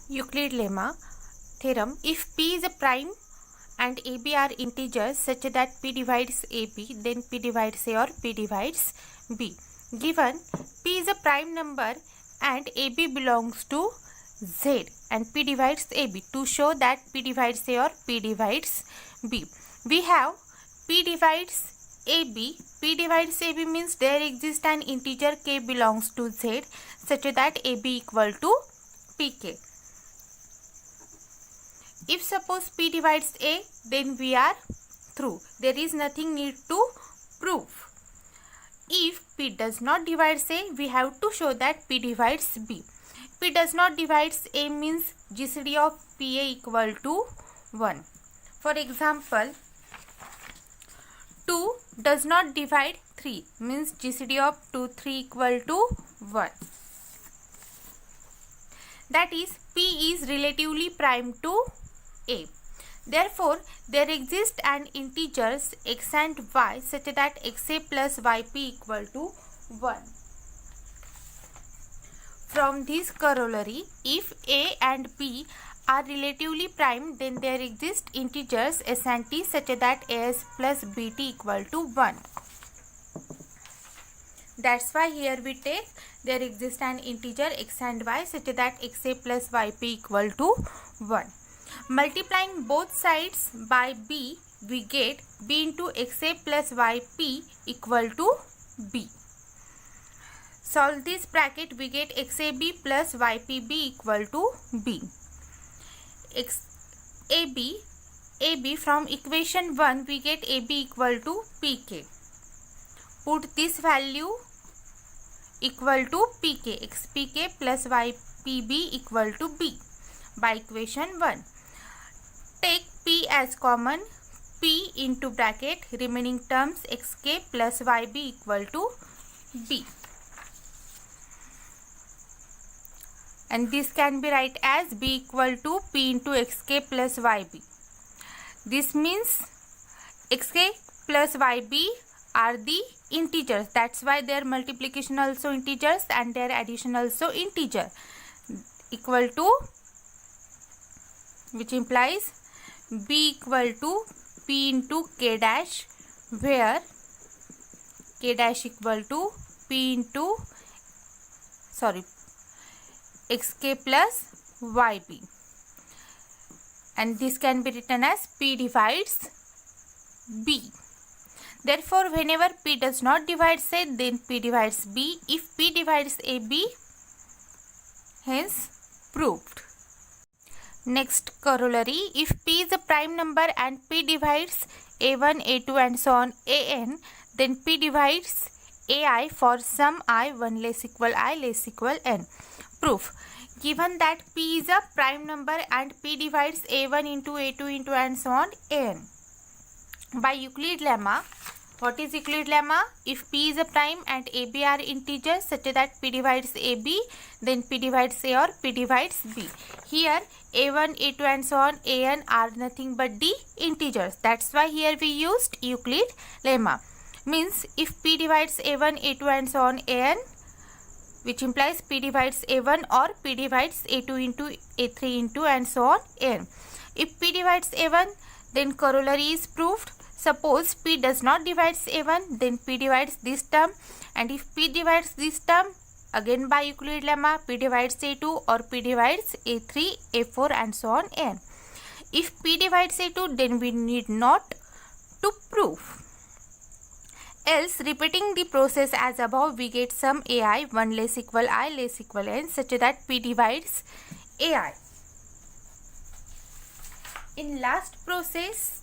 Euclid lemma theorem. If P is a prime and AB are integers such that P divides AB, then P divides A or P divides B. Given P is a prime number and AB belongs to Z and P divides AB, to show that P divides A or P divides B, we have P divides AB. P divides AB means there exists an integer K belongs to Z such that AB equal to PK. If suppose P divides A, then we are through. There is nothing need to prove. If P does not divide A, we have to show that P divides B. P does not divide A means GCD of PA equal to 1. For example, 2 does not divide 3 means GCD of 2, 3 equal to 1. That is, P is relatively prime to A. Therefore, there exists an integers x and y such that xa plus yp equal to 1. From this corollary, if A and B are relatively prime, then there exist integers s and t such that as plus bt equal to 1. That's why here we take there exists an integer x and y such that xa plus yp equal to 1. Multiplying both sides by b, we get b into xa plus yp equal to b. Solve this bracket, we get xab plus ypb equal to b. AB from equation 1 we get ab equal to pk. Put this value equal to pk, xpk plus ypb equal to b by equation 1. Take p as common, p into bracket remaining terms xk plus yb equal to b. And this can be write as b equal to p into xk plus yb. This means xk plus yb are the integers. That's why their multiplication also integers and their addition also integer, equal to, which implies b equal to p into k dash, where k dash equal to p into xk plus yb, and this can be written as p divides b. Therefore, whenever p does not divide A, then p divides b. If p divides ab, hence proved. Next corollary, if p is a prime number and p divides a1, a2 and so on an, then p divides ai for some I 1 less equal I less equal n. Proof. Given that p is a prime number and p divides a1 into a2 into and so on an. By Euclid lemma, what is Euclid lemma? If p is a prime and ab are integers such that p divides ab, then p divides a or p divides b. Here a1, a2 and so on an are nothing but the integers. That's why here we used Euclid lemma. Means if p divides a1, a2 and so on an, which implies p divides a1 or p divides a2 into a3 into and so on n. If p divides a1, then corollary is proved. Suppose p does not divide a1, then p divides this term, and if p divides this term, again by Euclid lemma, p divides a2 or p divides a3, a4 and so on n. If p divides a2, then we need not to prove. Else, repeating the process as above, we get some ai 1 less equal I less equal n such that p divides ai. In last process,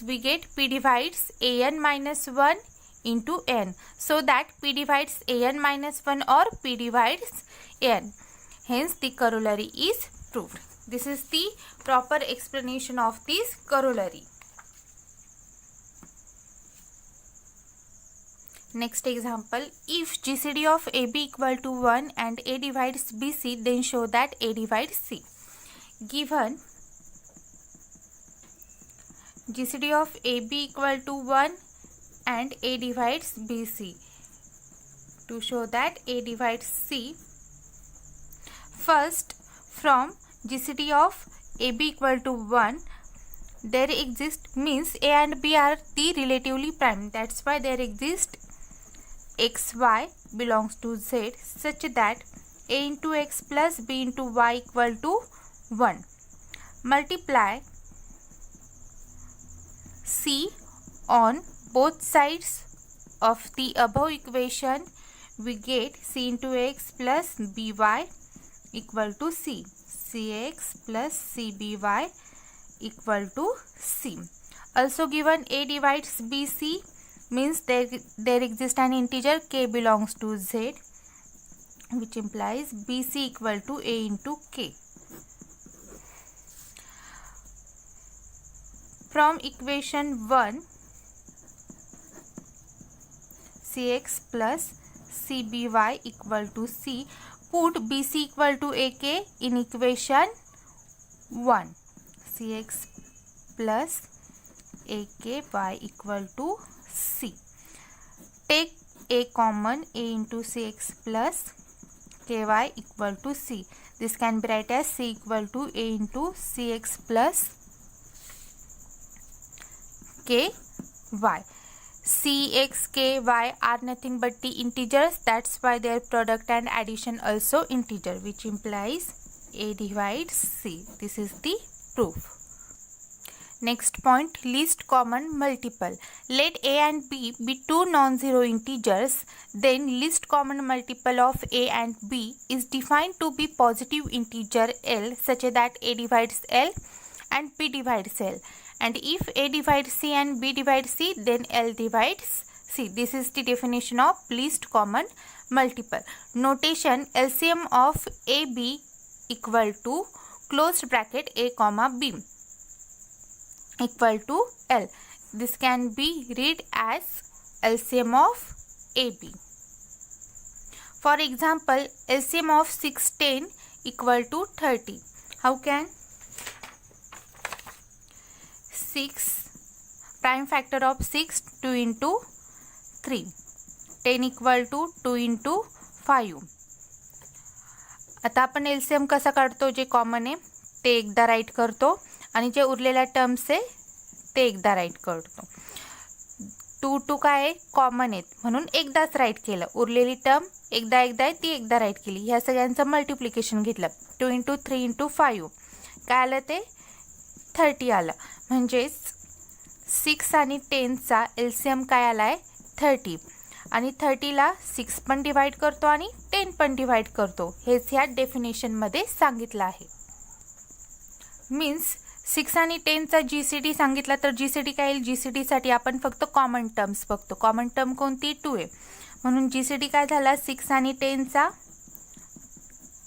we get p divides an minus 1 into n, so that p divides an minus 1 or p divides n. Hence, the corollary is proved. This is the proper explanation of this corollary. Next example, if GCD of AB equal to 1 and A divides BC, then show that A divides C. Given GCD of AB equal to 1 and A divides BC, To show that A divides C, first from GCD of AB equal to 1, there exists, means A and B are the relatively prime, that's why there exists xy belongs to z such that A into x plus B into y equal to 1. Multiply C on both sides of the above equation, we get C into x plus by equal to c. Cx plus cby equal to c. Also given A divides BC, means there exists an integer k belongs to z, which implies BC equal to A into k. From equation 1, Cx plus Cby equal to c, put BC equal to AK in equation 1. Cx plus AKY equal to c. Take A common, A into Cx plus Ky equal to c. This can be written as c equal to A into Cx plus Ky. Cx, Ky are nothing but the integers, that's why their product and addition also integer, which implies A divides C. This is the proof. Next point, least common multiple. Let A and B be two non-zero integers, then least common multiple of A and B is defined to be positive integer L such that A divides L and B divides L. And if A divides C and B divides C, then L divides C. This is the definition of least common multiple. Notation, LCM of AB equal to closed bracket A comma B equal to L. This can be read as LCM of AB. For example, LCM of 610 equal to 30. How can? 6 prime factor of 6 2 into 3, 10 equal to 2 into 5. आता आपण LCM कसा काढतो, जे common आहे ते एकदा right करतो आणि जे उरलेल्या टर्म्स आहे ते एकदा राईट करतो. 2 काय आहे, कॉमन आहेत म्हणून एकदाच राईट केलं. उरलेली टर्म एकदा आहे ती एकदा राईट केली. ह्या सगळ्यांचं मल्टिप्लिकेशन घेतलं. 2 into 3 into 5 काय आलं, ते 30 आलं. म्हणजेच 6 आणि 10चा LCM काय आला आहे, 30. आणि 30ला 6 पण डिवाइड करतो आणि 10 पण डिवाइड करतो. हेच ह्या डेफिनेशनमध्ये सांगितलं आहे. मीन्स 6 आणि 10चा GCD सांगितला तर GCD काय येईल, GCDसाठी आपण फक्त कॉमन टर्म्स बघतो. कॉमन टर्म कोणती, 2 आहे म्हणून GCD काय झाला, 6 आणि 10चा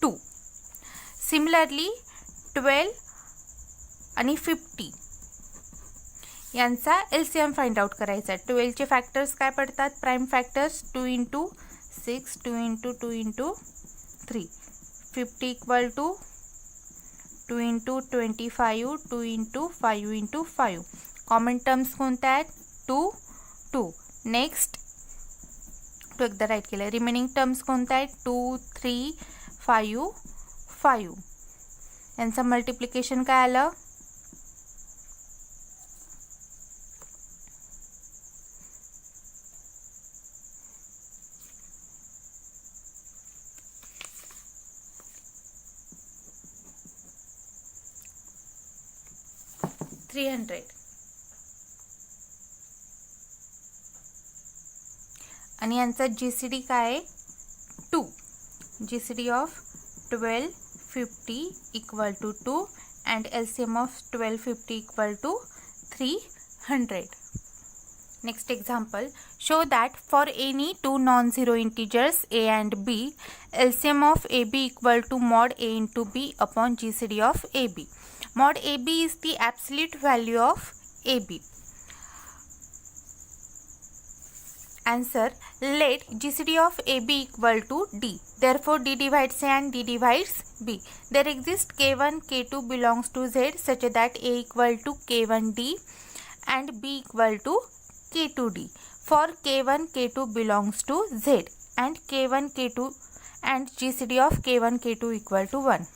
2. सिमिलरली 12 आणि 50 यांचा LCM फाइंड आउट करायचा. 12चे फॅक्टर्स काय पडतात, prime factors 2 into 6, 2 into 2 into 3. 50 equal to 2 into 25, 2 into 5 into 5. Common terms कोणत्या आहेत, 2, 2. नेक्स्ट 2 एकदा राईट केलं. रिमेनिंग टर्म्स कोणत्या आहेत, 2, 3, 5, 5. यांचं मल्टिप्लिकेशन काय आलं, 300. आणि यांचा GCD काय आहे, 2. GCD of 12, 50 equal to 2 and LCM of 12, 50 equal to 300. Next example, show that for any two non-zero integers A and B, LCM of AB equal to mod A into B upon GCD of AB. Mod AB is the absolute value of AB. Answer, let GCD of AB equal to D. Therefore, D divides A and D divides B. There exists K1, K2 belongs to Z such that A equal to K1D and B equal to K2D. For K1, K2 belongs to Z. and K1 K2 and GCD of K1 K2 equal to 1.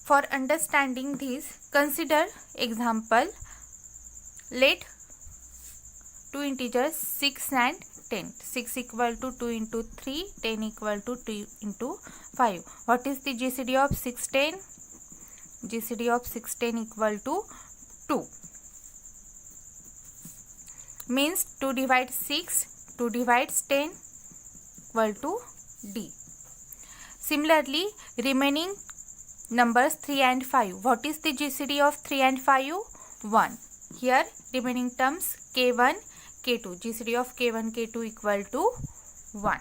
For understanding this, consider example. Let two integers 6 and 10. 6 equal to 2 into 3, 10 equal to 2 into 5. What is the GCD of 6, 10? GCD of 6, 10 equal to 2. Means 2 divides 6, 2 divides 10 equal to D. Similarly, remaining numbers 3 and 5. What is the GCD of 3 and 5? 1. Here remaining terms K1, K2. GCD of K1, K2 equal to 1.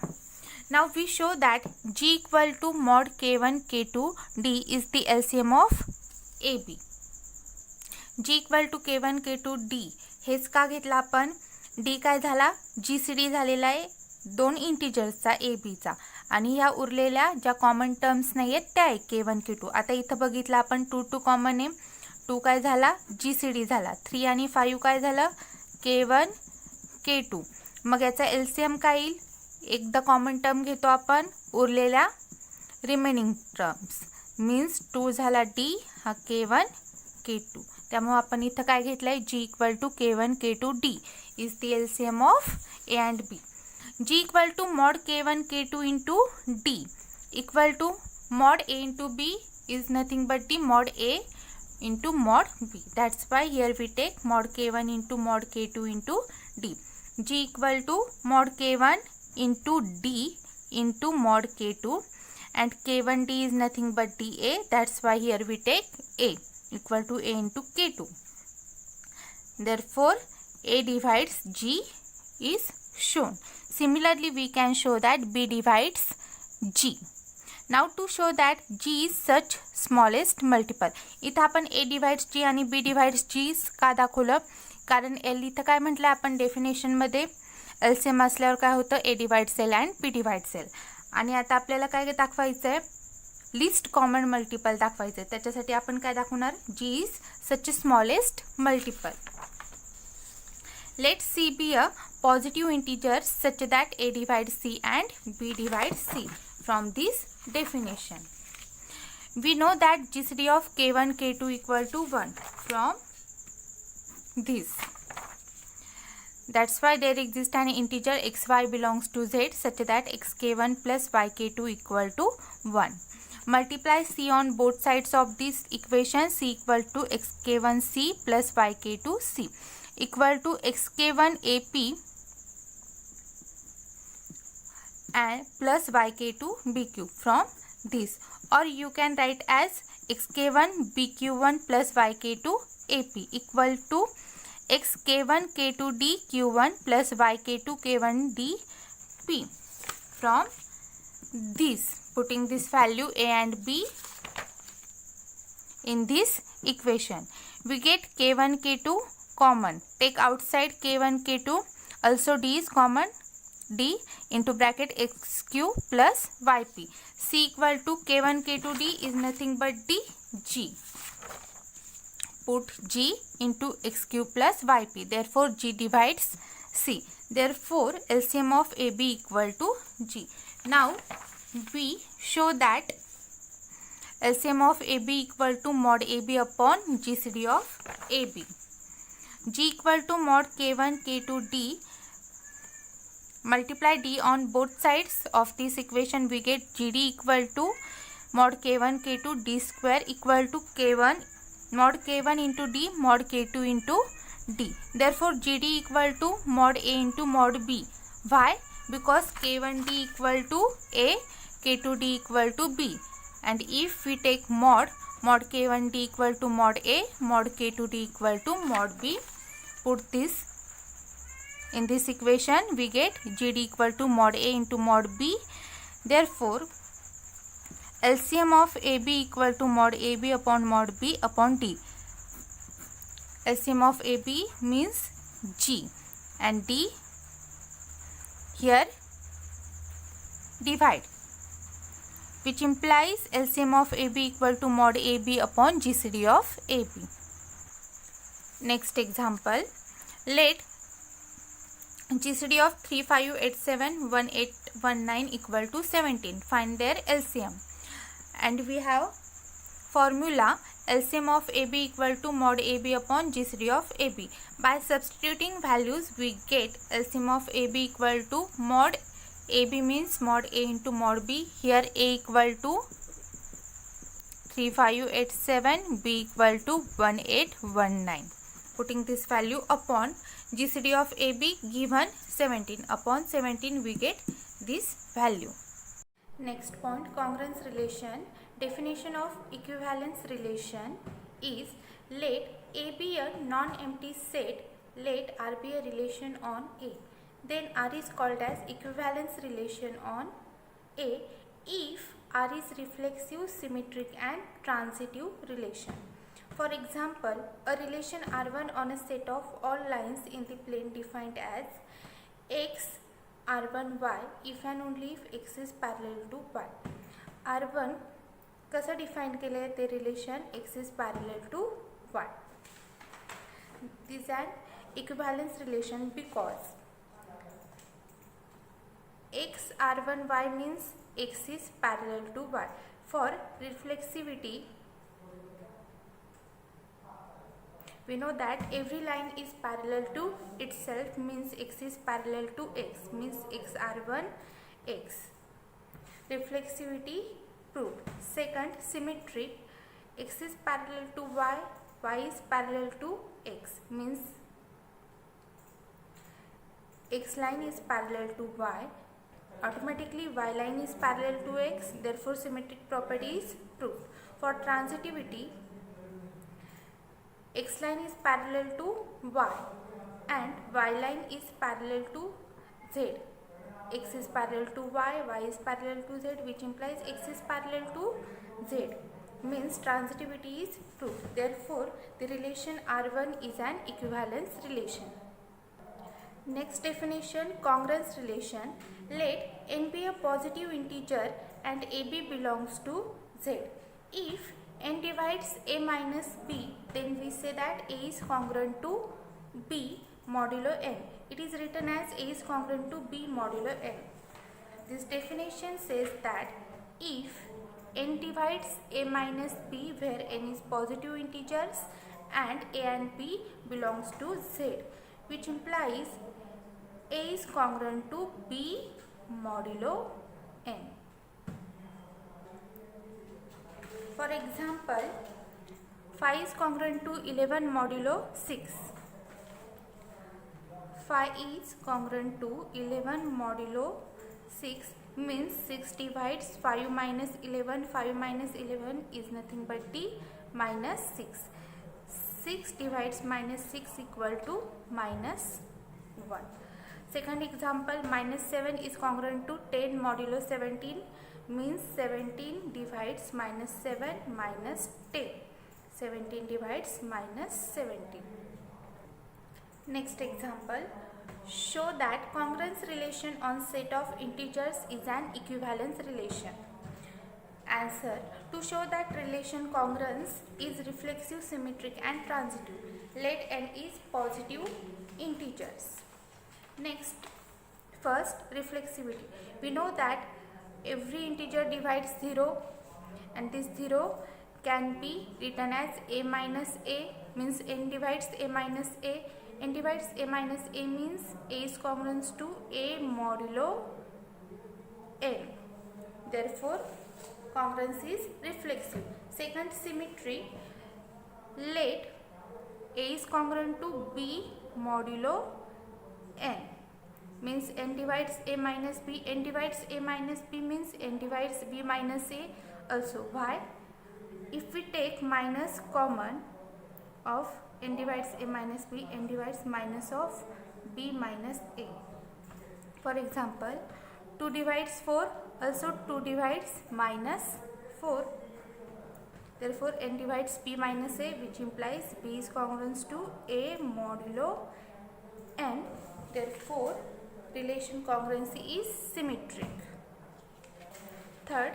Now we show that G equal to mod K1, K2 D is the LCM of AB. G equal to K1, K2 D हेच का घेतला आपण? D काय झाला? GCD झालेला आहे दोन इंटिजर्सचा ABचा आणि ह्या उरलेल्या ज्या कॉमन टर्म्स नाही आहेत त्या आहे K1, K2. आता इथं बघितलं आपण 2 2 कॉमन आहे. 2 काय झाला? GCD झाला. 3 आणि 5 काय झालं? K1, K2. मग याचा LCM काय येईल? एकदा कॉमन टर्म घेतो आपण उरलेल्या रिमेनिंग टर्म्स. मीन्स 2 झाला D हा K1, K2. त्यामुळे आपण इथं काय घेतलंय? G equal to K1, K2 D is the LCM of A and B. G equal to mod K1, K2 into D equal to mod A into B is nothing but the mod A into mod B. That's why here we take mod K1 into mod K2 into D. G equal to mod K1 into D into mod K2 and K1D is nothing but DA. That's why here we take A equal to A into K2. Therefore, A divides G is shown. Similarly, we can show that B divides G. Now to show that G is such smallest multiple. इथं आपण A divides G आणि B divides G का दाखवलं? कारण L इथं काय म्हटलं आपण डेफिनेशनमध्ये LCM असल्यावर काय होतं? A divides L and B divides L. आणि आता आपल्याला काय दाखवायचं आहे? लिस्ट कॉमन मल्टिपल दाखवायचं आहे. त्याच्यासाठी आपण काय दाखवणार? G is such a smallest multiple. Let C be a positive integer such that A divides C and B divides C. From this definition, we know that GCD of K1, K2 equal to 1 from this. That's why there exists an integer xy belongs to Z such that xk1 plus yk2 equal to 1. Multiply C on both sides of this equation. C equal to xk1c plus yk2c equal to xk1 AP and plus yk2 bq from this, or you can write as xk1 bq1 plus yk2 AP equal to xk1 k2 d q1 plus yk2 k1 d p. From this, putting this value A and B in this equation, we get k1 k2 common. Take outside K1 K2, also D is common. D into bracket xq plus yp. C equal to K1 K2 D is nothing but the G. Put G into xq plus yp. Therefore G divides C. Therefore LCM of AB equal to G. Now we show that LCM of AB equal to mod AB upon GCD of AB. G equal to mod K1 K2 D. Multiply D on both sides of this equation, we get GD equal to mod K1 K2 D square equal to K1 mod K1 into D mod K2 into D. Therefore GD equal to mod A into mod B. Why? Because K1D equal to A, K2D equal to B. And if we take mod K1D equal to mod A, mod K2D equal to mod B, put this in this equation, we get GD equal to mod A into mod B. Therefore LCM of AB equal to mod AB upon mod B upon D. LCM of AB means G and D here divide, which implies LCM of AB equal to mod AB upon GCD of AB. Next example, let GCD of 3, 5, 8, 7, 1, 8 1819 equal to 17. Find their LCM. And we have formula LCM of AB equal to mod AB upon GCD of AB. By substituting values we get LCM of AB equal to mod AB means mod A into mod B. Here A equal to 3587, B equal to 1819. Putting this value upon GCD of AB given 17. Upon 17 we get this value. Next point, congruence relation. Definition of equivalence relation is, let A be a non-empty set, let R be a relation on A. Then R is called as equivalence relation on A if R is reflexive, symmetric and transitive relation. For example, a relation R1 on a set of all lines in the plane defined as X R1y if and only if X is parallel to Y. R1 कसं define केले आहे ते relation X is parallel to Y. This is an equivalence relation because X R1y means X is parallel to Y. For reflexivity, we know that every line is parallel to itself means X is parallel to X means X R1 X. Reflexivity proved. Second, symmetry. X is parallel to Y, Y is parallel to X means X line is parallel to Y. Automatically Y line is parallel to X, therefore symmetric property is proved. For transitivity, X line is parallel to Y and Y line is parallel to Z. X is parallel to Y, Y is parallel to Z, which implies X is parallel to Z means transitivity is proved. Therefore, the relation R1 is an equivalence relation. Next definition, congruence relation. Let n be a positive integer and AB belongs to Z. If n divides A minus B, then we say that A is congruent to B modulo n. It is written as A is congruent to B modulo n. This definition says that if n divides A minus B where n is positive integers and A and B belongs to Z, which implies A is congruent to B modulo n. For example, 5 is congruent to 11 modulo 6. 5 is congruent to 11 modulo 6 means 6 divides 5 minus 11. 5 minus 11 is nothing but t minus 6. 6 divides minus 6 equal to minus 1. Second example, minus 7 is congruent to 10 modulo 17 means 17 divides minus 7 minus 10. 17 divides minus 17. Next example, show that congruence relation on set of integers is an equivalence relation. Answer, to show that relation congruence is reflexive, symmetric and transitive, let n is positive integers. Next, first, reflexivity. We know that every integer divides 0 and this 0 can be written as A minus A means n divides A minus A. N divides A minus A means A is congruent to A modulo n. Therefore, congruence is reflexive. Second, symmetry. Let A is congruent to B modulo n means n divides A minus B. N divides A minus B means n divides B minus A also. Why? If we take minus common of n divides A minus B, n divides minus of B minus A. For example, 2 divides 4, also 2 divides minus 4. Therefore, n divides B minus A, which implies B is congruent to A modulo n. Therefore, relation congruency is symmetric. Third,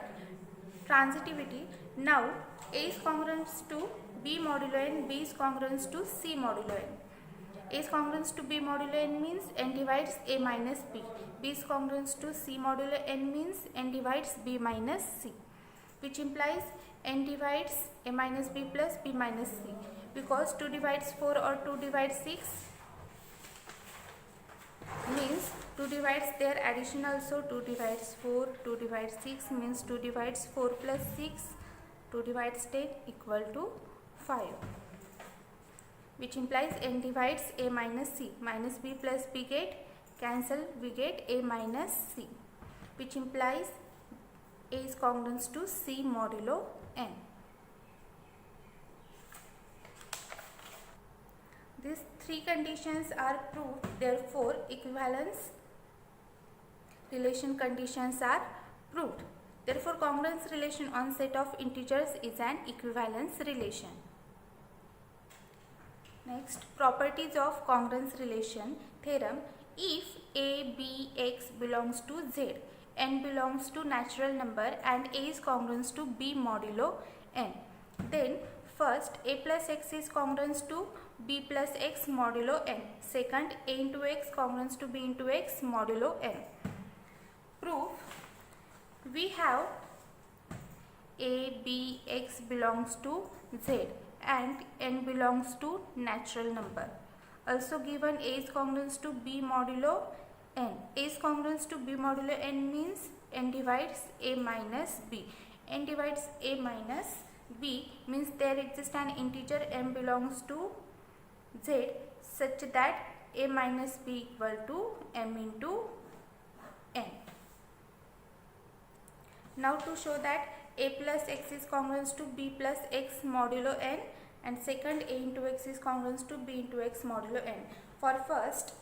transitivity. Now, A is congruent to B modulo n, B is congruent to C modulo n. A is congruent to B modulo n means n divides A minus B. B is congruent to C modulo n means n divides B minus C, which implies n divides A minus B plus B minus C, because 2 divides 4 or 2 divides 6 means 2 divides their addition also. 2 divides 4, 2 divides 6 means 2 divides 4 plus 6, 2 divides 10 equal to 5, which implies n divides A minus C. Minus B plus B get cancel, we get A minus C, which implies A is congruent to C modulo n. These three conditions are proved, therefore equivalence relation conditions are proved. Therefore congruence relation on set of integers is an equivalence relation. Next, properties of congruence relation theorem. If A, B, X belongs to Z, n belongs to natural number and A is congruent to B modulo n, then first A plus X is congruent to B plus X modulo n. Second, A into X congruent to B into X modulo n. Proof: we have A, B, X belongs to Z and n belongs to natural number. Also given A is congruent to B modulo n. A is congruent to B modulo n means n divides A minus B. N divides A minus B means there exists an integer m belongs to Z such that A minus B equal to m into n. Now to show that A plus X is congruent to B plus X modulo n, and second A into X is congruent to B into X modulo n. For first,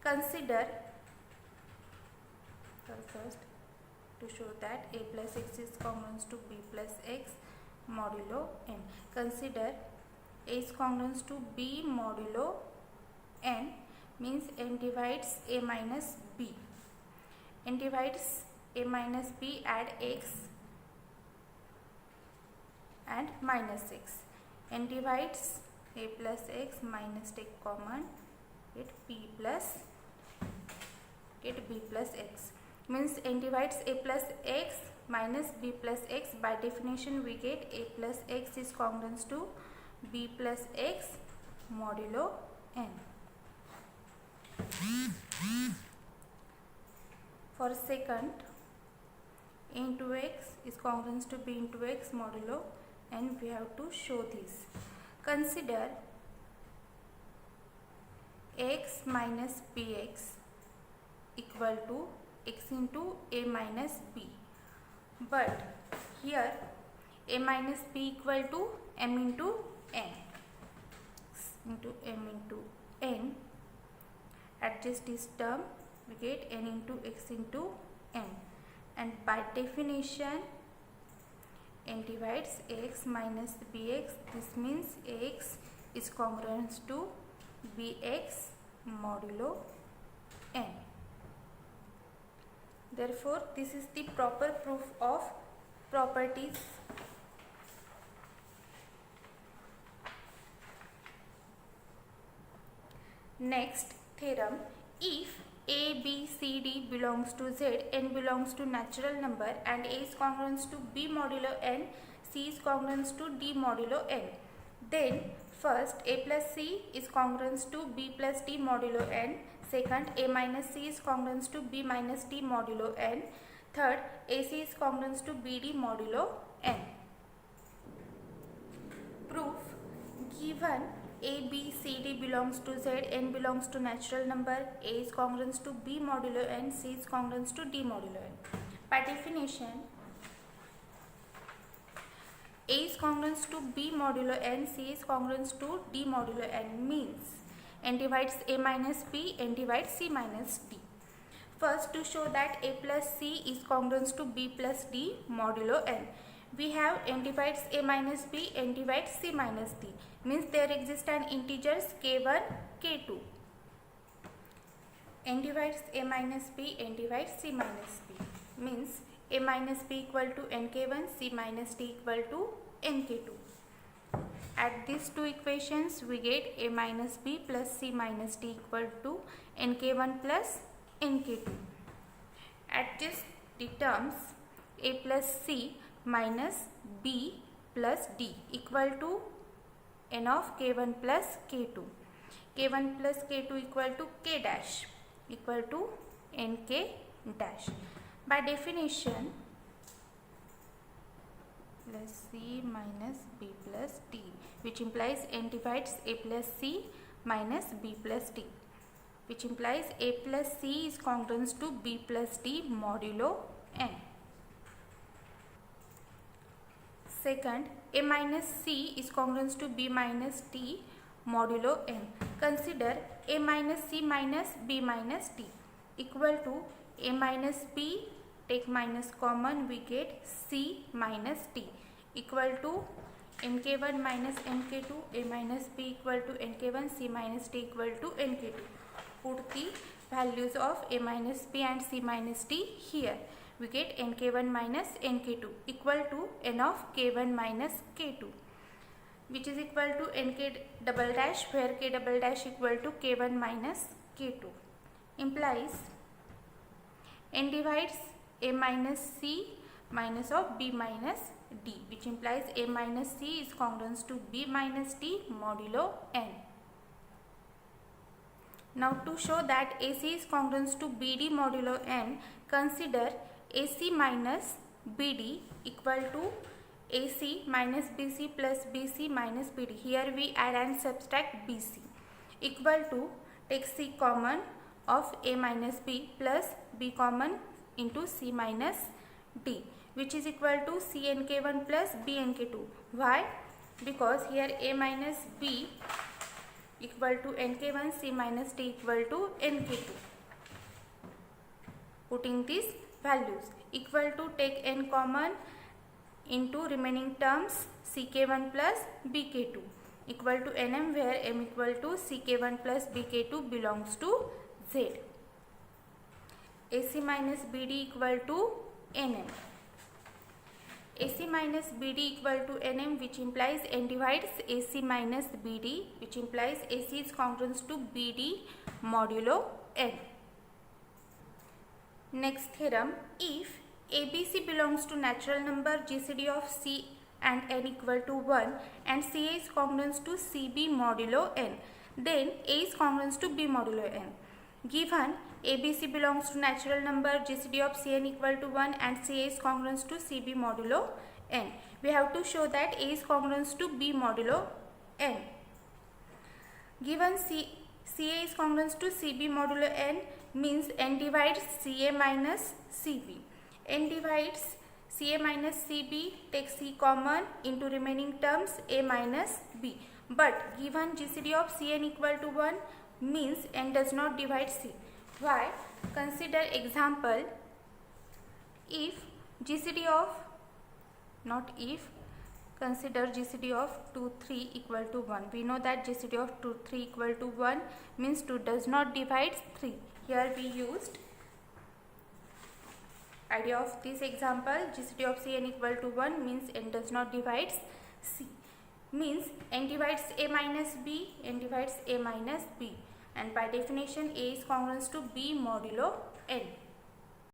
consider to show that A plus X is congruent to B plus X modulo n. Consider A is congruent to B modulo n means n divides A minus B. N divides A minus B, add X and minus X. N divides A plus X minus take common, get B plus X means n divides A plus X minus B plus X. By definition we get A plus X is congruent to B plus X modulo n. For second, A into X is congruent to B into X modulo n. We have to show this. Consider X minus Bx equal to X into A minus B, but here A minus B equal to m into n. X into m into n. Adjust this term, we get n into X into n, and by definition n divides Ax minus Bx. This means Ax is congruent to Bx modulo n. Therefore this is the proper proof of properties. Next theorem: if A, B, C, D belongs to Z, n belongs to natural number and A is congruent to B modulo n, C is congruent to D modulo n, then first A plus C is congruent to B plus D modulo n. Second, A minus C is congruent to B minus D modulo n. Third, AC is congruent to BD modulo n. Proof: given A, B, C, D belongs to Z, n belongs to natural number, A is congruent to B modulo n, C is congruent to D modulo n. By definition, A is congruent to B modulo n, C is congruent to D modulo n means n divides A minus B, n divides C minus D. First, to show that A plus C is congruent to B plus D modulo n, we have n divides A minus B, n divides C minus D, means there exist an integers k1, k2. n divides A minus B, n divides C minus D, means A minus B equal to nk1, C minus D equal to nk2. At these two equations we get a minus b plus c minus d equal to nk1 plus nk2. Adjust the terms a plus c minus b plus d equal to n of k1 plus k2. k1 plus k2 equal to k dash equal to nk dash. By definition, plus c minus b plus d, which implies n divides a plus c minus b plus d, which implies a plus c is congruent to b plus d modulo n. Second, a minus c is congruent to b minus d modulo n. Consider a minus c minus b minus d equal to a minus b, take minus common, we get c minus d equal to nk1 minus nk2, a minus b equal to nk1, c minus d equal to nk2. Put the values of a minus b and c minus d here. We get nk1 minus nk2 equal to n of k1 minus k2, which is equal to nk double dash, where k double dash equal to k1 minus k2, implies n divides a minus c minus of b minus d, which implies a minus c is congruent to b minus d modulo n. Now to show that AC is congruent to BD modulo n, consider AC minus BD equal to AC minus BC plus BC minus BD. Here we add and subtract BC equal to, take C common of A minus B plus B common into C minus D, which is equal to C nk1 plus B nk2. Why? Because here A minus B equal to nk1, C minus D equal to nk2. Putting these values equal to, take n common into remaining terms ck1 plus bk2 equal to nm, where m equal to ck1 plus bk2 belongs to Z. AC minus BD equal to nm. AC minus BD equal to nm, which implies n divides AC minus BD, which implies AC is congruent to BD modulo n. Next theorem, if ABC belongs to natural number GCD of C and n equal to 1 and CA is congruent to CB modulo n, then A is congruent to B modulo n. Given ABC belongs to natural number GCD of Cn equal to 1 and CA is congruent to CB modulo n, we have to show that A is congruent to B modulo n. Given CA is congruent to CB modulo n means n divides CA minus CB. n divides CA minus CB, take C common into remaining terms A minus B. But given GCD of Cn equal to 1 means n does not divide C. Why? Consider example, if GCD of, not if, consider GCD of 2, 3 equal to 1. We know that GCD of 2, 3 equal to 1 means 2 does not divide 3. Here we used idea of this example, GCD of Cn equal to 1 means n does not divide C. Means n divides A minus B, n divides A minus B, and by definition A is congruent to B modulo n.